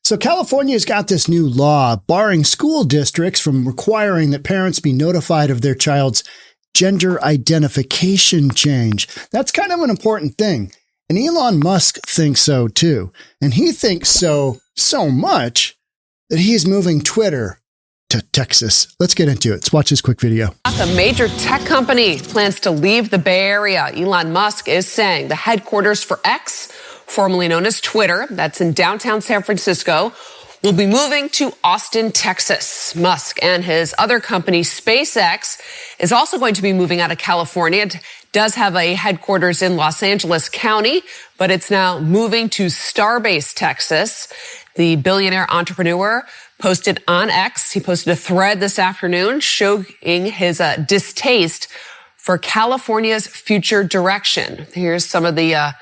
So California's got this new law barring school districts from requiring that parents be notified of their child's gender identification change. That's kind of an important thing. And Elon Musk thinks so too. And he thinks so much that he's moving Twitter to Texas. Let's get into it. Let's watch this quick video. A major tech company plans to leave the Bay Area. Elon Musk is saying the headquarters for X, formerly known as Twitter, that's in downtown San Francisco, will be moving to Austin, Texas. Musk and his other company, SpaceX, is also going to be moving out of California. It does have a headquarters in Los Angeles County, but it's now moving to Starbase, Texas. The billionaire entrepreneur posted on X, he posted a thread this afternoon showing his distaste for California's future direction. Here's some of the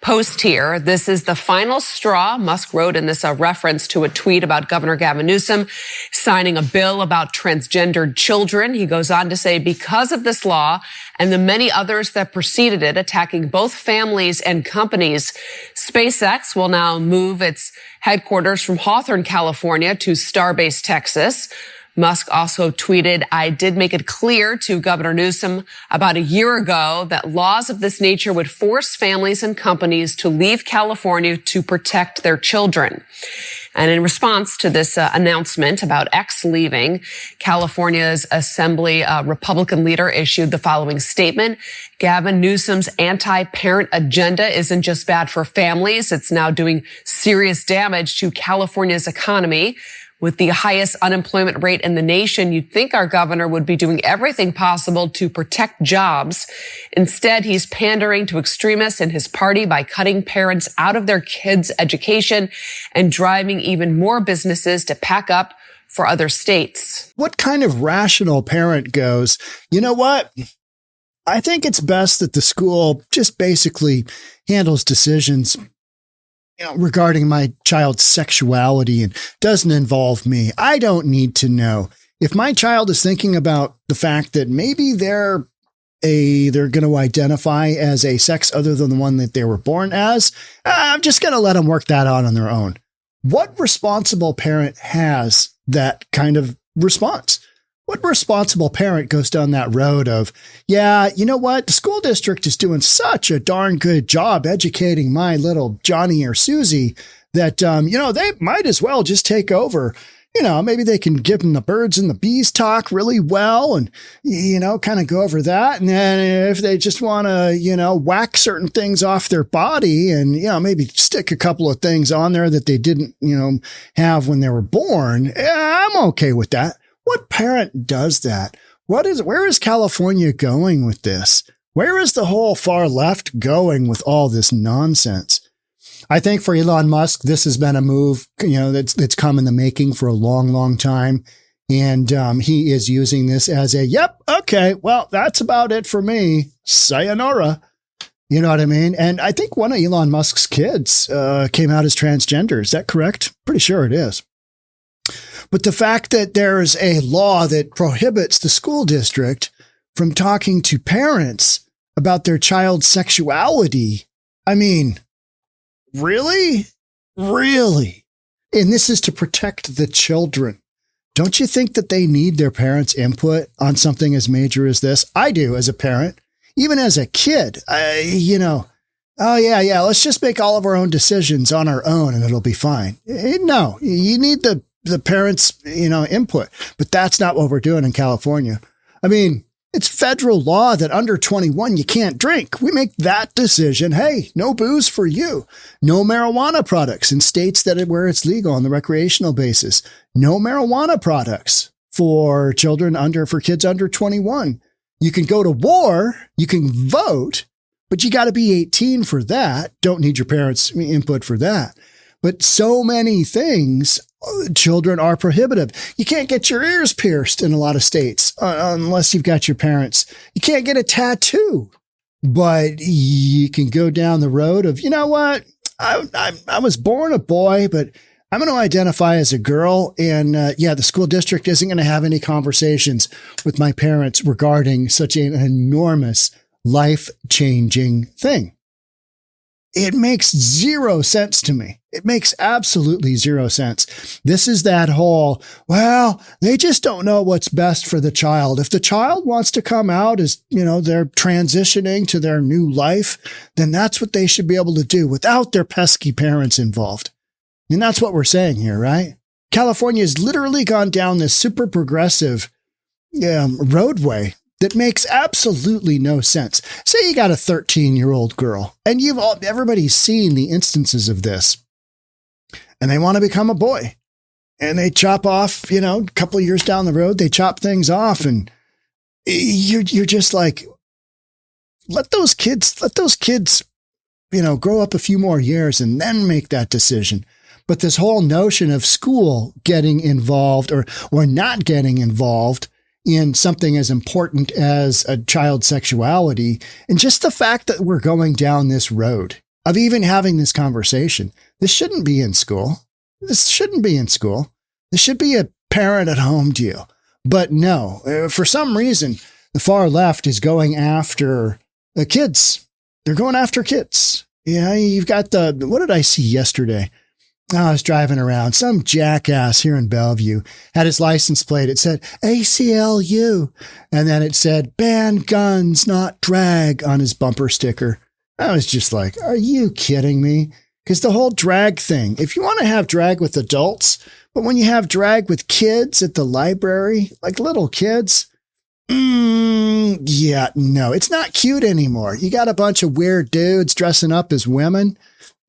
post here. This is the final straw, Musk wrote in this reference to a tweet about Governor Gavin Newsom signing a bill about transgendered children. He goes on to say, because of this law and the many others that preceded it, attacking both families and companies, SpaceX will now move its headquarters from Hawthorne, California to Starbase, Texas. Musk also tweeted, I did make it clear to Governor Newsom about a year ago that laws of this nature would force families and companies to leave California to protect their children. And in response to this announcement about X leaving, California's Assembly Republican leader issued the following statement. Gavin Newsom's anti-parent agenda isn't just bad for families. It's now doing serious damage to California's economy. With the highest unemployment rate in the nation, you'd think our governor would be doing everything possible to protect jobs. Instead, he's pandering to extremists in his party by cutting parents out of their kids' education and driving even more businesses to pack up for other states. What kind of rational parent goes, you know what? I think it's best that the school just basically handles decisions regarding my child's sexuality and doesn't involve me. I don't need to know. If my child is thinking about the fact that maybe they're going to identify as a sex other than the one that they were born as, I'm just going to let them work that out on their own. What responsible parent has that kind of response? What responsible parent goes down that road of, yeah, you know what? The school district is doing such a darn good job educating my little Johnny or Susie that, they might as well just take over. Maybe they can give them the birds and the bees talk really well and, kind of go over that. And then if they just want to, whack certain things off their body and, maybe stick a couple of things on there that they didn't, have when they were born, I'm okay with that. What parent does that? Where is California going with this? Where is the whole far left going with all this nonsense? I think for Elon Musk, this has been a move, that's come in the making for a long, long time. And he is using this as well, that's about it for me. Sayonara. You know what I mean? And I think one of Elon Musk's kids came out as transgender. Is that correct? Pretty sure it is. But the fact that there's a law that prohibits the school district from talking to parents about their child's sexuality, I mean, really? Really? And this is to protect the children. Don't you think that they need their parents' input on something as major as this? I do as a parent, even as a kid, let's just make all of our own decisions on our own and it'll be fine. No, you need the parents, input, but that's not what we're doing in California. I mean, it's federal law that under 21, you can't drink. We make that decision. Hey, no booze for you. No marijuana products in states where it's legal on the recreational basis. No marijuana products for kids under 21. You can go to war. You can vote, but you got to be 18 for that. Don't need your parents' input for that. But so many things, children are prohibitive. You can't get your ears pierced in a lot of states unless you've got your parents. You can't get a tattoo, but you can go down the road of, you know what? I was born a boy, but I'm going to identify as a girl. And the school district isn't going to have any conversations with my parents regarding such an enormous life-changing thing. It makes zero sense to me. It makes absolutely zero sense. This is that whole, well, they just don't know what's best for the child. If the child wants to come out as, they're transitioning to their new life, then that's what they should be able to do without their pesky parents involved. And that's what we're saying here, right? California has literally gone down this super progressive roadway that makes absolutely no sense. Say you got a 13-year-old girl, and everybody's seen the instances of this, and they want to become a boy, and they chop off, a couple of years down the road, they chop things off, and you're just like, let those kids, grow up a few more years and then make that decision. But this whole notion of school getting involved or not getting involved in something as important as a child's sexuality, and just the fact that we're going down this road of even having this conversation, this shouldn't be in school. This shouldn't be in school. This should be a parent at home deal. But no, for some reason, the far left is going after the kids. They're going after kids. Yeah, you've got what did I see yesterday? I was driving around. Some jackass here in Bellevue had his license plate. It said ACLU. And then it said ban guns, not drag on his bumper sticker. I was just like, are you kidding me? Because the whole drag thing, if you want to have drag with adults, but when you have drag with kids at the library, like little kids, yeah, no, it's not cute anymore. You got a bunch of weird dudes dressing up as women.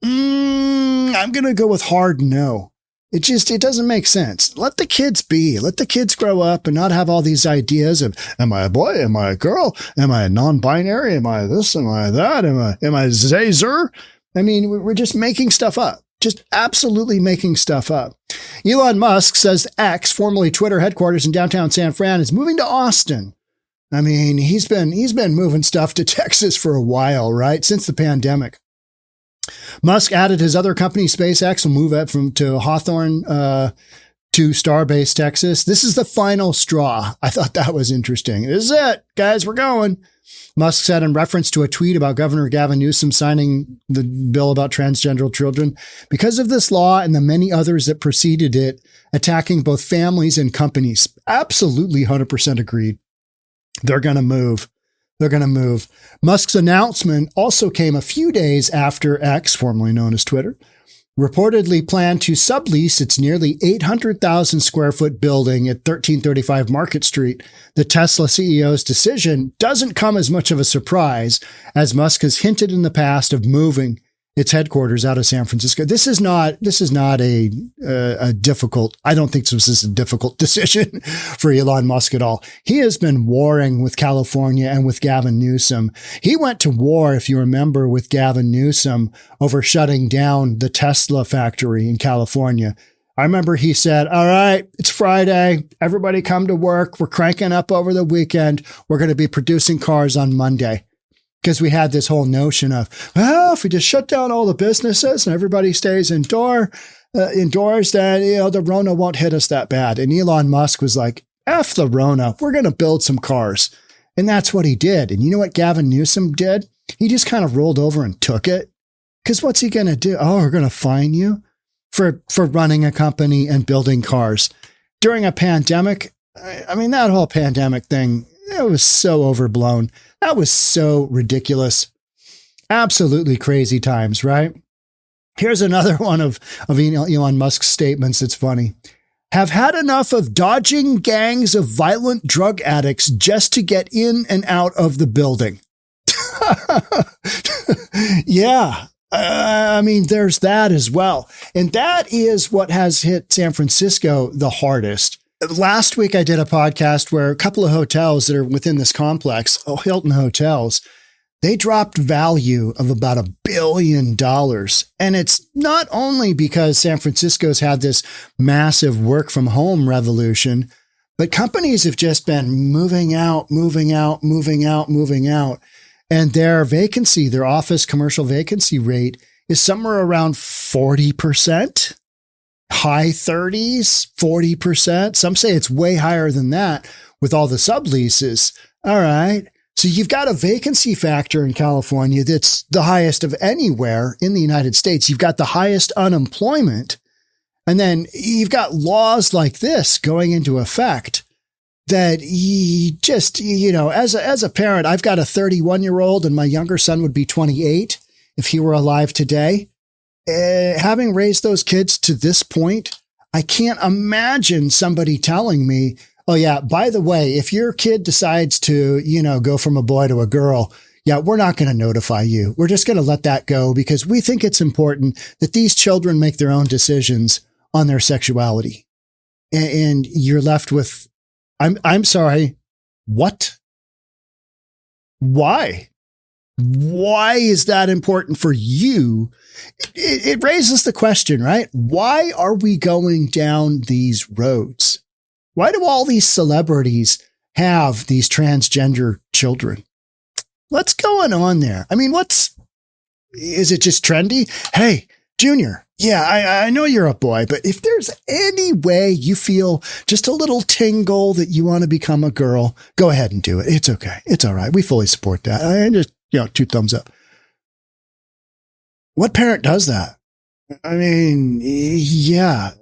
I'm going to go with hard no. It doesn't make sense. Let the kids be. Let the kids grow up and not have all these ideas of, am I a boy? Am I a girl? Am I a non-binary? Am I this? Am I that? Am I Zazer? I mean, we're just making stuff up. Just absolutely making stuff up. Elon Musk says X, formerly Twitter headquarters in downtown San Fran, is moving to Austin. I mean, he's been moving stuff to Texas for a while, right? Since the pandemic. Musk added his other company, SpaceX, will move it to Hawthorne to Starbase, Texas. This is the final straw. I thought that was interesting. This is it, guys. We're going. Musk said in reference to a tweet about Governor Gavin Newsom signing the bill about transgender children, because of this law and the many others that preceded it, attacking both families and companies. Absolutely 100% agreed. They're going to move. They're going to move. Musk's announcement also came a few days after X, formerly known as Twitter, reportedly planned to sublease its nearly 800,000 square foot building at 1335 Market Street. The Tesla CEO's decision doesn't come as much of a surprise, as Musk has hinted in the past of moving its headquarters out of San Francisco. This is not a difficult, I don't think this is a difficult decision for Elon Musk at all. He has been warring with California and with Gavin Newsom. He went to war, if you remember, with Gavin Newsom over shutting down the Tesla factory in California. I remember he said, all right, it's Friday. Everybody come to work. We're cranking up over the weekend. We're going to be producing cars on Monday. Because we had this whole notion of, well, if we just shut down all the businesses and everybody stays indoors, then, the Rona won't hit us that bad. And Elon Musk was like, F the Rona, we're going to build some cars. And that's what he did. And you know what Gavin Newsom did? He just kind of rolled over and took it. Because what's he going to do? Oh, we're going to fine you for running a company and building cars. During a pandemic, I mean, that whole pandemic thing, it was so overblown. That was so ridiculous. Absolutely crazy times, right? Here's another one of Elon Musk's statements that's funny. Have had enough of dodging gangs of violent drug addicts just to get in and out of the building. Yeah. I mean, there's that as well. And that is what has hit San Francisco the hardest. Last week, I did a podcast where a couple of hotels that are within this complex, Hilton Hotels, they dropped value of about $1 billion. And it's not only because San Francisco's had this massive work from home revolution, but companies have just been moving out. And their vacancy, their office commercial vacancy rate is somewhere around 40%. High 30s, 40%. Some say it's way higher than that with all the subleases. All right. So you've got a vacancy factor in California that's the highest of anywhere in the United States. You've got the highest unemployment. And then you've got laws like this going into effect that you just, as a parent, I've got a 31-year-old and my younger son would be 28 if he were alive today. Having raised those kids to this point, I can't imagine somebody telling me, oh yeah, by the way, if your kid decides to, go from a boy to a girl, yeah, we're not going to notify you. We're just going to let that go because we think it's important that these children make their own decisions on their sexuality. And you're left with, I'm sorry, what? Why? Why is that important for you? It raises the question, right? Why are we going down these roads? Why do all these celebrities have these transgender children? What's going on there? I mean, is it just trendy? Hey, Junior, yeah, I know you're a boy, but if there's any way you feel just a little tingle that you want to become a girl, go ahead and do it. It's okay. It's all right. We fully support that. I just, 2 thumbs up. What parent does that? I mean, yeah.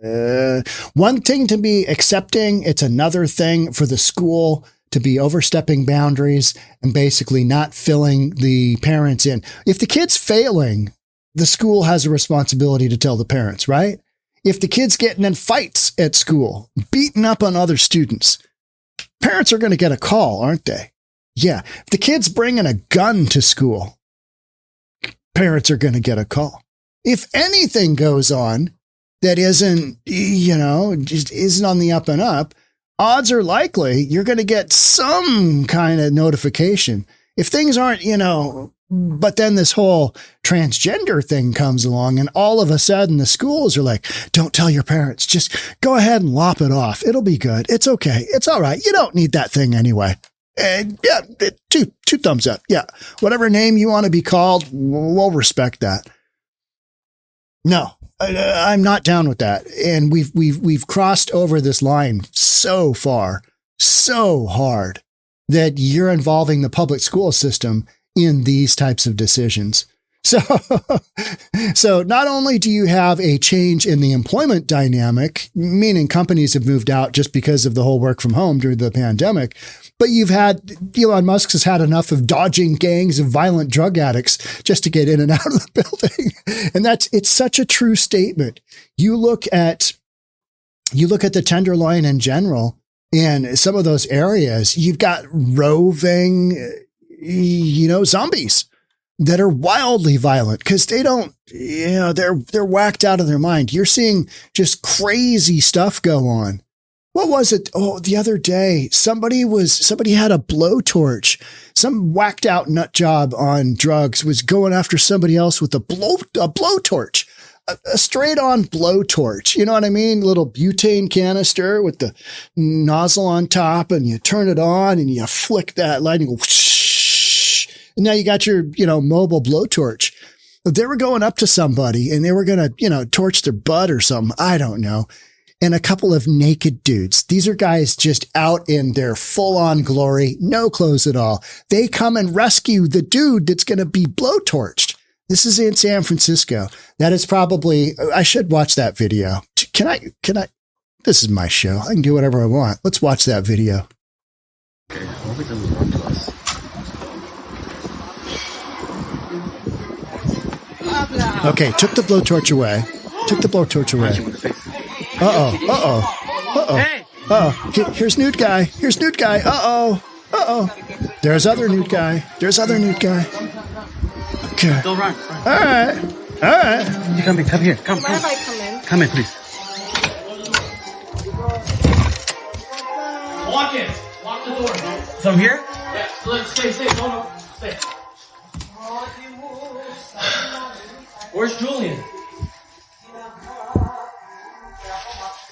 One thing to be accepting, it's another thing for the school to be overstepping boundaries and basically not filling the parents in. If the kid's failing, the school has a responsibility to tell the parents, right? If the kid's getting in fights at school, beating up on other students, parents are going to get a call, aren't they? Yeah. If the kid's bringing a gun to school, parents are going to get a call. If anything goes on that isn't, just isn't on the up and up, odds are likely you're going to get some kind of notification. If things aren't, but then this whole transgender thing comes along and all of a sudden the schools are like, don't tell your parents, just go ahead and lop it off. It'll be good. It's okay. It's all right. You don't need that thing anyway. And yeah, two thumbs up. Yeah. Whatever name you want to be called, we'll respect that. No, I'm not down with that. And we've crossed over this line so far, so hard that you're involving the public school system in these types of decisions. So not only do you have a change in the employment dynamic, meaning companies have moved out just because of the whole work from home during the pandemic, but Elon Musk has had enough of dodging gangs of violent drug addicts just to get in and out of the building. And it's such a true statement. You look at the Tenderloin in general and some of those areas, you've got roving, zombies that are wildly violent because they don't, they're whacked out of their mind. You're seeing just crazy stuff go on. What was it? Oh, the other day, somebody had a blowtorch. Some whacked out nut job on drugs was going after somebody else with a blowtorch, a straight on blowtorch. You know what I mean? Little butane canister with the nozzle on top, and you turn it on and you flick that light and go whoosh, and now you got your, mobile blowtorch. They were going up to somebody and they were going to, torch their butt or something. I don't know. And a couple of naked dudes. These are guys just out in their full-on glory, no clothes at all. They come and rescue the dude that's going to be blowtorched. This is in San Francisco. That is probably, I should watch that video. Can I, this is my show. I can do whatever I want. Let's watch that video. Okay, I hope it doesn't run to us. Okay, took the blowtorch away. Uh-oh. Here's nude guy. Uh-oh. There's other nude guy. Okay. Don't run. All right. You come here. Come. Mind if I come in? Come in, please. Walk in. Lock the door. From here? Yeah. Look, stay. No. Stay. Where's Julian?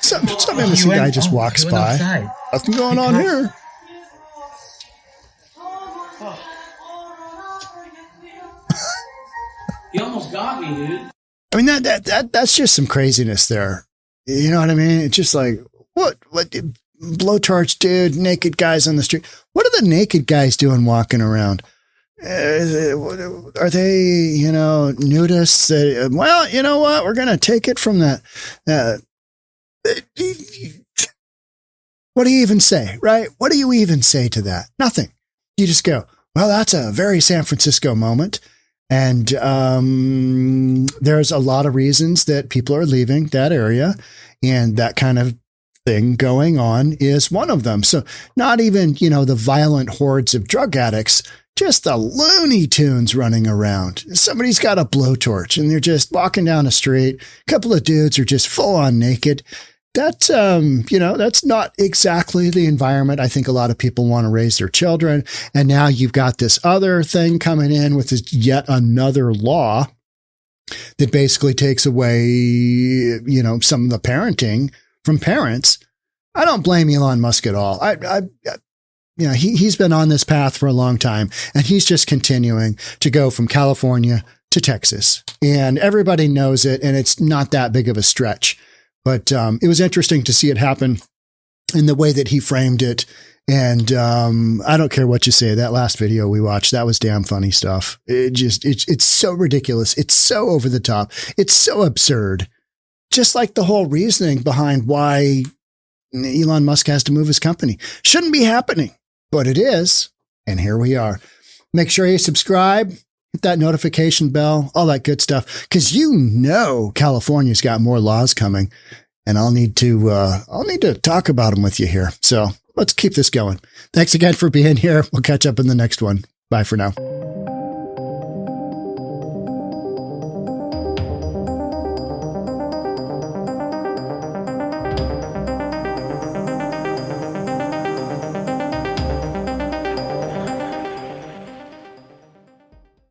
Some innocent guy just walks by. Outside. Nothing going on here. You almost got me, dude. I mean, that's just some craziness there. You know what I mean? It's just like, what? blowtorch dude, naked guys on the street. What are the naked guys doing walking around? Are they, nudists? Well, you know what? We're going to take it from that. What do you even say, right? What do you even say to that? Nothing. You just go, well, that's a very San Francisco moment. And there's a lot of reasons that people are leaving that area, and that kind of thing going on is one of them. So not even, the violent hordes of drug addicts, just the Looney Tunes running around. Somebody's got a blowtorch and they're just walking down the street. A couple of dudes are just full on naked. That's, that's not exactly the environment I think a lot of people want to raise their children. And now you've got this other thing coming in with this yet another law that basically takes away, some of the parenting from parents. I don't blame Elon Musk at all. He's been on this path for a long time, and he's just continuing to go from California to Texas, and everybody knows it. And it's not that big of a stretch. But it was interesting to see it happen in the way that he framed it. And I don't care what you say. That last video we watched, that was damn funny stuff. It's so ridiculous. It's so over the top. It's so absurd. Just like the whole reasoning behind why Elon Musk has to move his company. Shouldn't be happening, but it is. And here we are. Make sure you subscribe. Hit that notification bell, all that good stuff, because California's got more laws coming, and I'll need to talk about them with you here. So let's keep this going. Thanks again for being here. We'll catch up in the next one. Bye for now.